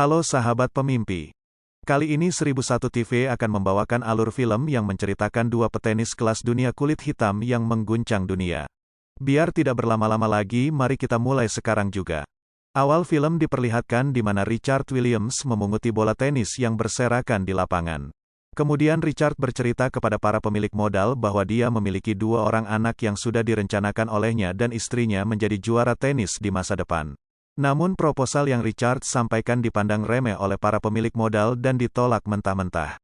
Halo sahabat pemimpi. Kali ini 1001 TV akan membawakan alur film yang menceritakan dua petenis kelas dunia kulit hitam yang mengguncang dunia. Biar tidak berlama-lama lagi, mari kita mulai sekarang juga. Awal film diperlihatkan di mana Richard Williams memunguti bola tenis yang berserakan di lapangan. Kemudian Richard bercerita kepada para pemilik modal bahwa dia memiliki dua orang anak yang sudah direncanakan olehnya dan istrinya menjadi juara tenis di masa depan. Namun proposal yang Richard sampaikan dipandang remeh oleh para pemilik modal dan ditolak mentah-mentah.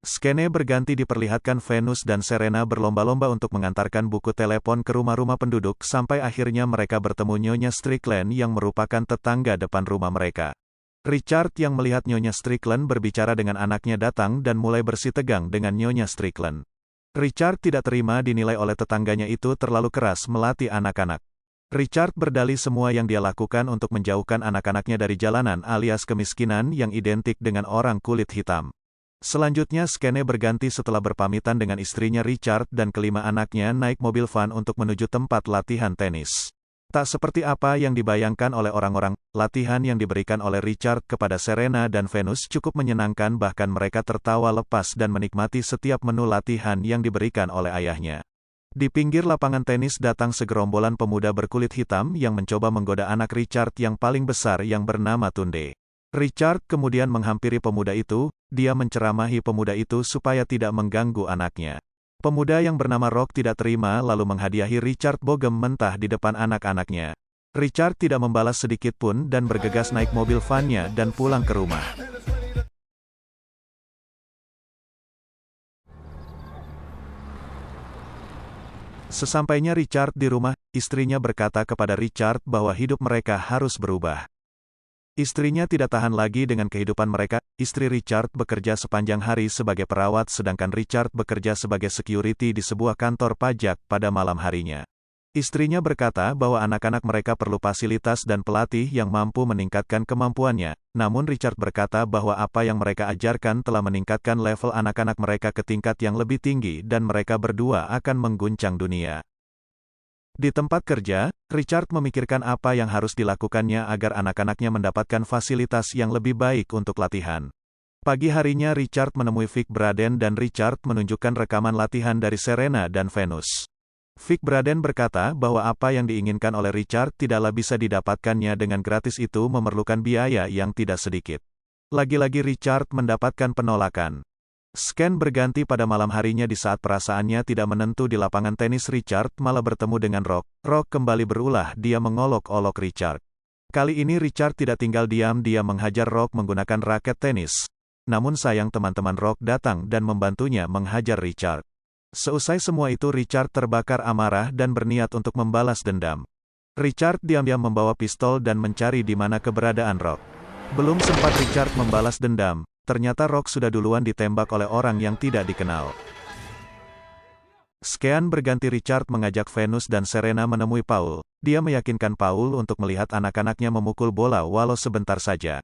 Skene berganti diperlihatkan Venus dan Serena berlomba-lomba untuk mengantarkan buku telepon ke rumah-rumah penduduk sampai akhirnya mereka bertemu Nyonya Strickland yang merupakan tetangga depan rumah mereka. Richard yang melihat Nyonya Strickland berbicara dengan anaknya datang dan mulai bersitegang dengan Nyonya Strickland. Richard tidak terima dinilai oleh tetangganya itu terlalu keras melatih anak-anak. Richard berdalih semua yang dia lakukan untuk menjauhkan anak-anaknya dari jalanan alias kemiskinan yang identik dengan orang kulit hitam. Selanjutnya skene berganti setelah berpamitan dengan istrinya Richard dan kelima anaknya naik mobil van untuk menuju tempat latihan tenis. Tak seperti apa yang dibayangkan oleh orang-orang, latihan yang diberikan oleh Richard kepada Serena dan Venus cukup menyenangkan, bahkan mereka tertawa lepas dan menikmati setiap menu latihan yang diberikan oleh ayahnya. Di pinggir lapangan tenis datang segerombolan pemuda berkulit hitam yang mencoba menggoda anak Richard yang paling besar yang bernama Tunde. Richard kemudian menghampiri pemuda itu, dia menceramahi pemuda itu supaya tidak mengganggu anaknya. Pemuda yang bernama Rock tidak terima lalu menghadiahi Richard bogem mentah di depan anak-anaknya. Richard tidak membalas sedikit pun dan bergegas naik mobil van-nya dan pulang ke rumah. Sesampainya Richard di rumah, istrinya berkata kepada Richard bahwa hidup mereka harus berubah. Istrinya tidak tahan lagi dengan kehidupan mereka. Istri Richard bekerja sepanjang hari sebagai perawat sedangkan Richard bekerja sebagai security di sebuah kantor pajak pada malam harinya. Istrinya berkata bahwa anak-anak mereka perlu fasilitas dan pelatih yang mampu meningkatkan kemampuannya, namun Richard berkata bahwa apa yang mereka ajarkan telah meningkatkan level anak-anak mereka ke tingkat yang lebih tinggi dan mereka berdua akan mengguncang dunia. Di tempat kerja, Richard memikirkan apa yang harus dilakukannya agar anak-anaknya mendapatkan fasilitas yang lebih baik untuk latihan. Pagi harinya Richard menemui Vic Braden dan Richard menunjukkan rekaman latihan dari Serena dan Venus. Vic Braden berkata bahwa apa yang diinginkan oleh Richard tidaklah bisa didapatkannya dengan gratis, itu memerlukan biaya yang tidak sedikit. Lagi-lagi Richard mendapatkan penolakan. Scan berganti pada malam harinya di saat perasaannya tidak menentu di lapangan tenis. Richard malah bertemu dengan Rock. Rock kembali berulah, dia mengolok-olok Richard. Kali ini Richard tidak tinggal diam, dia menghajar Rock menggunakan raket tenis. Namun sayang teman-teman Rock datang dan membantunya menghajar Richard. Seusai semua itu Richard terbakar amarah dan berniat untuk membalas dendam. Richard diam-diam membawa pistol dan mencari di mana keberadaan Rock. Belum sempat Richard membalas dendam, ternyata Rock sudah duluan ditembak oleh orang yang tidak dikenal. Scan berganti Richard mengajak Venus dan Serena menemui Paul. Dia meyakinkan Paul untuk melihat anak-anaknya memukul bola walau sebentar saja.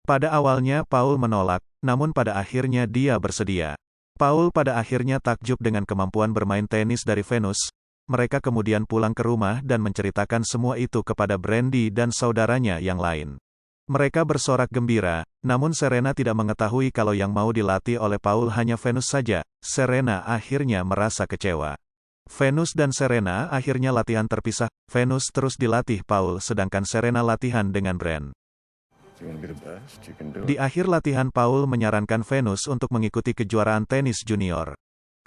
Pada awalnya Paul menolak, namun pada akhirnya dia bersedia. Paul pada akhirnya takjub dengan kemampuan bermain tenis dari Venus. Mereka kemudian pulang ke rumah dan menceritakan semua itu kepada Brandy dan saudaranya yang lain. Mereka bersorak gembira, namun Serena tidak mengetahui kalau yang mau dilatih oleh Paul hanya Venus saja. Serena akhirnya merasa kecewa. Venus dan Serena akhirnya latihan terpisah. Venus terus dilatih Paul sedangkan Serena latihan dengan Brand. Di akhir latihan Paul menyarankan Venus untuk mengikuti kejuaraan tenis junior.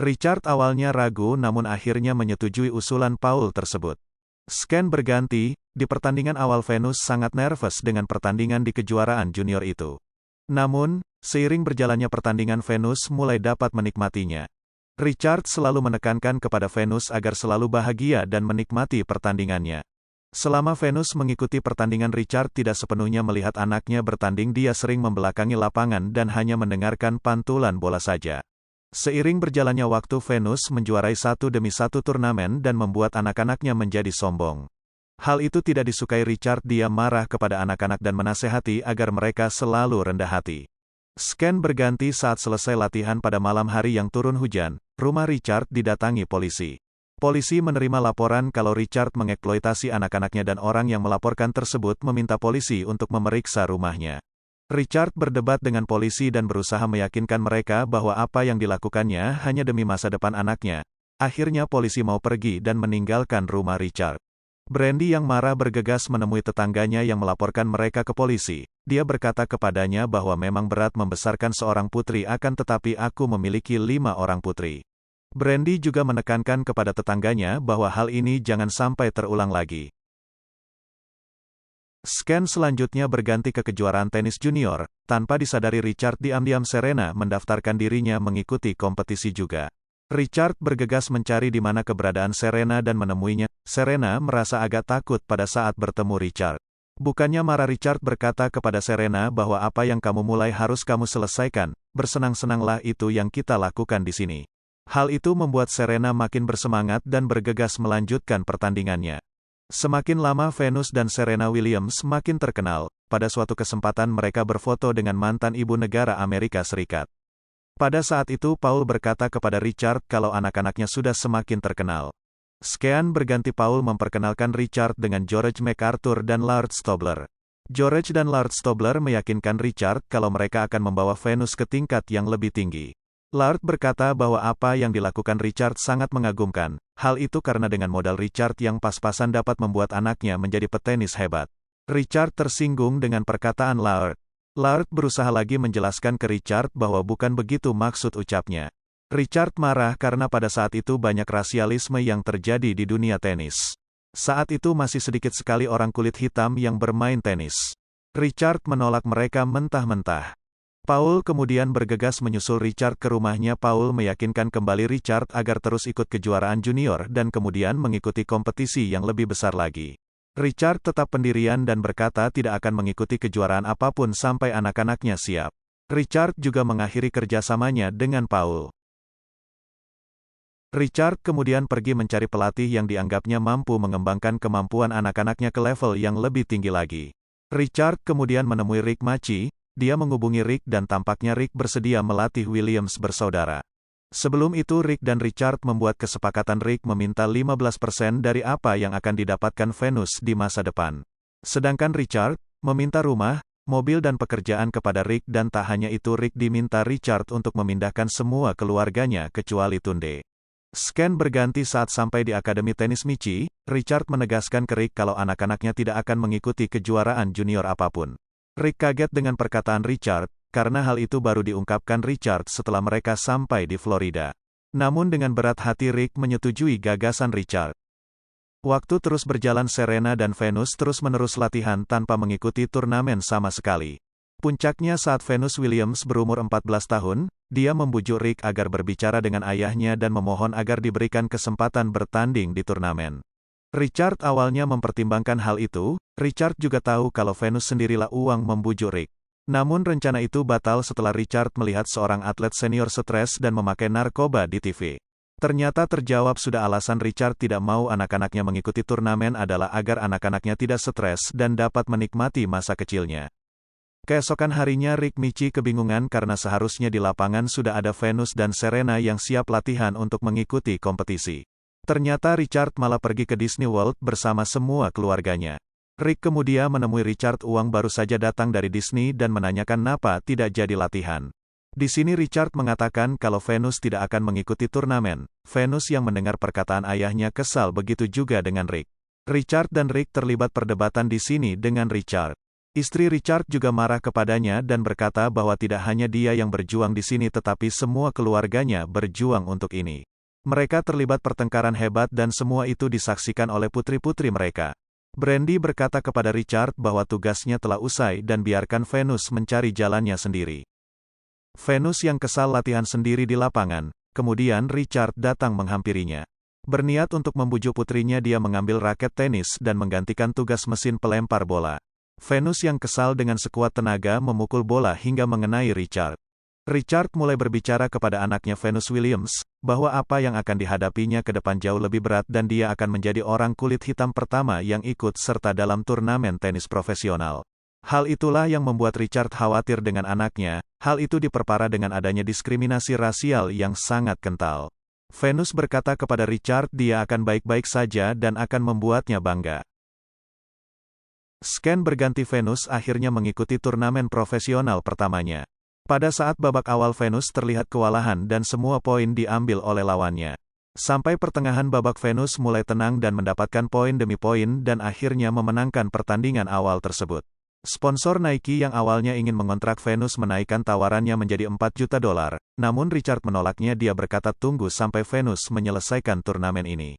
Richard awalnya ragu namun akhirnya menyetujui usulan Paul tersebut. Scan berganti, di pertandingan awal Venus sangat nervous dengan pertandingan di kejuaraan junior itu. Namun, seiring berjalannya pertandingan Venus mulai dapat menikmatinya. Richard selalu menekankan kepada Venus agar selalu bahagia dan menikmati pertandingannya. Selama Venus mengikuti pertandingan Richard tidak sepenuhnya melihat anaknya bertanding, dia sering membelakangi lapangan dan hanya mendengarkan pantulan bola saja. Seiring berjalannya waktu Venus menjuarai satu demi satu turnamen dan membuat anak-anaknya menjadi sombong. Hal itu tidak disukai Richard, dia marah kepada anak-anak dan menasehati agar mereka selalu rendah hati. Scan berganti saat selesai latihan pada malam hari yang turun hujan, rumah Richard didatangi polisi. Polisi menerima laporan kalau Richard mengeksploitasi anak-anaknya dan orang yang melaporkan tersebut meminta polisi untuk memeriksa rumahnya. Richard berdebat dengan polisi dan berusaha meyakinkan mereka bahwa apa yang dilakukannya hanya demi masa depan anaknya. Akhirnya polisi mau pergi dan meninggalkan rumah Richard. Brandy yang marah bergegas menemui tetangganya yang melaporkan mereka ke polisi. Dia berkata kepadanya bahwa memang berat membesarkan seorang putri akan tetapi aku memiliki 5 orang putri. Brandy juga menekankan kepada tetangganya bahwa hal ini jangan sampai terulang lagi. Scan selanjutnya berganti ke kejuaraan tenis junior. Tanpa disadari Richard diam-diam Serena mendaftarkan dirinya mengikuti kompetisi juga. Richard bergegas mencari di mana keberadaan Serena dan menemuinya. Serena merasa agak takut pada saat bertemu Richard. Bukannya marah, Richard berkata kepada Serena bahwa apa yang kamu mulai harus kamu selesaikan, bersenang-senanglah, itu yang kita lakukan di sini. Hal itu membuat Serena makin bersemangat dan bergegas melanjutkan pertandingannya. Semakin lama Venus dan Serena Williams makin terkenal. Pada suatu kesempatan mereka berfoto dengan mantan ibu negara Amerika Serikat. Pada saat itu Paul berkata kepada Richard kalau anak-anaknya sudah semakin terkenal. Scan berganti Paul memperkenalkan Richard dengan George MacArthur dan Lard Stobler. George dan Lard Stobler meyakinkan Richard kalau mereka akan membawa Venus ke tingkat yang lebih tinggi. Lard berkata bahwa apa yang dilakukan Richard sangat mengagumkan. Hal itu karena dengan modal Richard yang pas-pasan dapat membuat anaknya menjadi petenis hebat. Richard tersinggung dengan perkataan Lard. Lard berusaha lagi menjelaskan ke Richard bahwa bukan begitu maksud ucapnya. Richard marah karena pada saat itu banyak rasialisme yang terjadi di dunia tenis. Saat itu masih sedikit sekali orang kulit hitam yang bermain tenis. Richard menolak mereka mentah-mentah. Paul kemudian bergegas menyusul Richard ke rumahnya. Paul meyakinkan kembali Richard agar terus ikut kejuaraan junior dan kemudian mengikuti kompetisi yang lebih besar lagi. Richard tetap pendirian dan berkata tidak akan mengikuti kejuaraan apapun sampai anak-anaknya siap. Richard juga mengakhiri kerjasamanya dengan Paul. Richard kemudian pergi mencari pelatih yang dianggapnya mampu mengembangkan kemampuan anak-anaknya ke level yang lebih tinggi lagi. Richard kemudian menemui Rick Macci. Dia menghubungi Rick dan tampaknya Rick bersedia melatih Williams bersaudara. Sebelum itu Rick dan Richard membuat kesepakatan. Rick meminta 15% dari apa yang akan didapatkan Venus di masa depan. Sedangkan Richard meminta rumah, mobil dan pekerjaan kepada Rick, dan tak hanya itu Rick diminta Richard untuk memindahkan semua keluarganya kecuali Tunde. Scan berganti saat sampai di Akademi Tenis Michi. Richard menegaskan ke Rick kalau anak-anaknya tidak akan mengikuti kejuaraan junior apapun. Rick kaget dengan perkataan Richard, karena hal itu baru diungkapkan Richard setelah mereka sampai di Florida. Namun dengan berat hati Rick menyetujui gagasan Richard. Waktu terus berjalan. Serena dan Venus terus-menerus latihan tanpa mengikuti turnamen sama sekali. Puncaknya saat Venus Williams berumur 14 tahun, dia membujuk Rick agar berbicara dengan ayahnya dan memohon agar diberikan kesempatan bertanding di turnamen. Richard awalnya mempertimbangkan hal itu. Richard juga tahu kalau Venus sendirilah uang membujuk Rick. Namun rencana itu batal setelah Richard melihat seorang atlet senior stres dan memakai narkoba di TV. Ternyata terjawab sudah. Alasan Richard tidak mau anak-anaknya mengikuti turnamen adalah agar anak-anaknya tidak stres dan dapat menikmati masa kecilnya. Keesokan harinya Rick Macci kebingungan karena seharusnya di lapangan sudah ada Venus dan Serena yang siap latihan untuk mengikuti kompetisi. Ternyata Richard malah pergi ke Disney World bersama semua keluarganya. Rick kemudian menemui Richard. Uang baru saja datang dari Disney dan menanyakan kenapa tidak jadi latihan. Di sini Richard mengatakan kalau Venus tidak akan mengikuti turnamen. Venus yang mendengar perkataan ayahnya kesal, begitu juga dengan Rick. Richard dan Rick terlibat perdebatan di sini dengan Richard. Istri Richard juga marah kepadanya dan berkata bahwa tidak hanya dia yang berjuang di sini tetapi semua keluarganya berjuang untuk ini. Mereka terlibat pertengkaran hebat dan semua itu disaksikan oleh putri-putri mereka. Brandy berkata kepada Richard bahwa tugasnya telah usai dan biarkan Venus mencari jalannya sendiri. Venus yang kesal latihan sendiri di lapangan, kemudian Richard datang menghampirinya. Berniat untuk membujuk putrinya, dia mengambil raket tenis dan menggantikan tugas mesin pelempar bola. Venus yang kesal dengan sekuat tenaga memukul bola hingga mengenai Richard. Richard mulai berbicara kepada anaknya Venus Williams, bahwa apa yang akan dihadapinya ke depan jauh lebih berat dan dia akan menjadi orang kulit hitam pertama yang ikut serta dalam turnamen tenis profesional. Hal itulah yang membuat Richard khawatir dengan anaknya. Hal itu diperparah dengan adanya diskriminasi rasial yang sangat kental. Venus berkata kepada Richard dia akan baik-baik saja dan akan membuatnya bangga. Scan berganti Venus akhirnya mengikuti turnamen profesional pertamanya. Pada saat babak awal Venus terlihat kewalahan dan semua poin diambil oleh lawannya. Sampai pertengahan babak Venus mulai tenang dan mendapatkan poin demi poin dan akhirnya memenangkan pertandingan awal tersebut. Sponsor Nike yang awalnya ingin mengontrak Venus menaikkan tawarannya menjadi $4 juta, namun Richard menolaknya. Dia berkata tunggu sampai Venus menyelesaikan turnamen ini.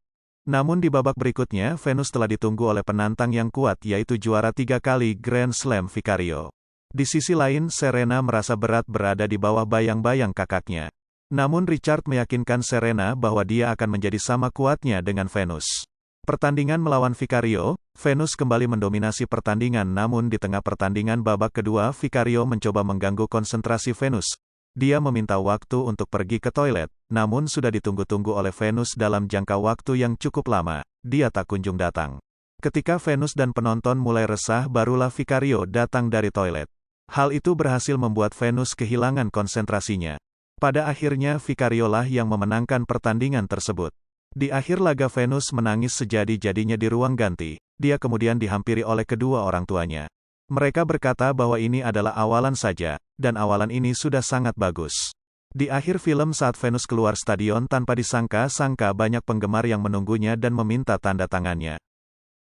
Namun di babak berikutnya Venus telah ditunggu oleh penantang yang kuat yaitu juara 3 kali Grand Slam Vicario. Di sisi lain Serena merasa berat berada di bawah bayang-bayang kakaknya. Namun Richard meyakinkan Serena bahwa dia akan menjadi sama kuatnya dengan Venus. Pertandingan melawan Vicario, Venus kembali mendominasi pertandingan namun di tengah pertandingan babak kedua Vicario mencoba mengganggu konsentrasi Venus. Dia meminta waktu untuk pergi ke toilet, namun sudah ditunggu-tunggu oleh Venus dalam jangka waktu yang cukup lama, dia tak kunjung datang. Ketika Venus dan penonton mulai resah barulah Vicario datang dari toilet. Hal itu berhasil membuat Venus kehilangan konsentrasinya. Pada akhirnya Vicario lah yang memenangkan pertandingan tersebut. Di akhir laga Venus menangis sejadi-jadinya di ruang ganti, dia kemudian dihampiri oleh kedua orang tuanya. Mereka berkata bahwa ini adalah awalan saja, dan awalan ini sudah sangat bagus. Di akhir film saat Venus keluar stadion tanpa disangka-sangka banyak penggemar yang menunggunya dan meminta tanda tangannya.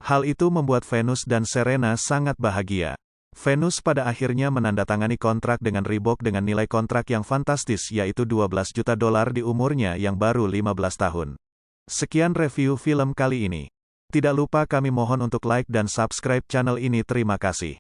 Hal itu membuat Venus dan Serena sangat bahagia. Venus pada akhirnya menandatangani kontrak dengan Reebok dengan nilai kontrak yang fantastis yaitu $12 juta di umurnya yang baru 15 tahun. Sekian review film kali ini. Tidak lupa kami mohon untuk like dan subscribe channel ini. Terima kasih.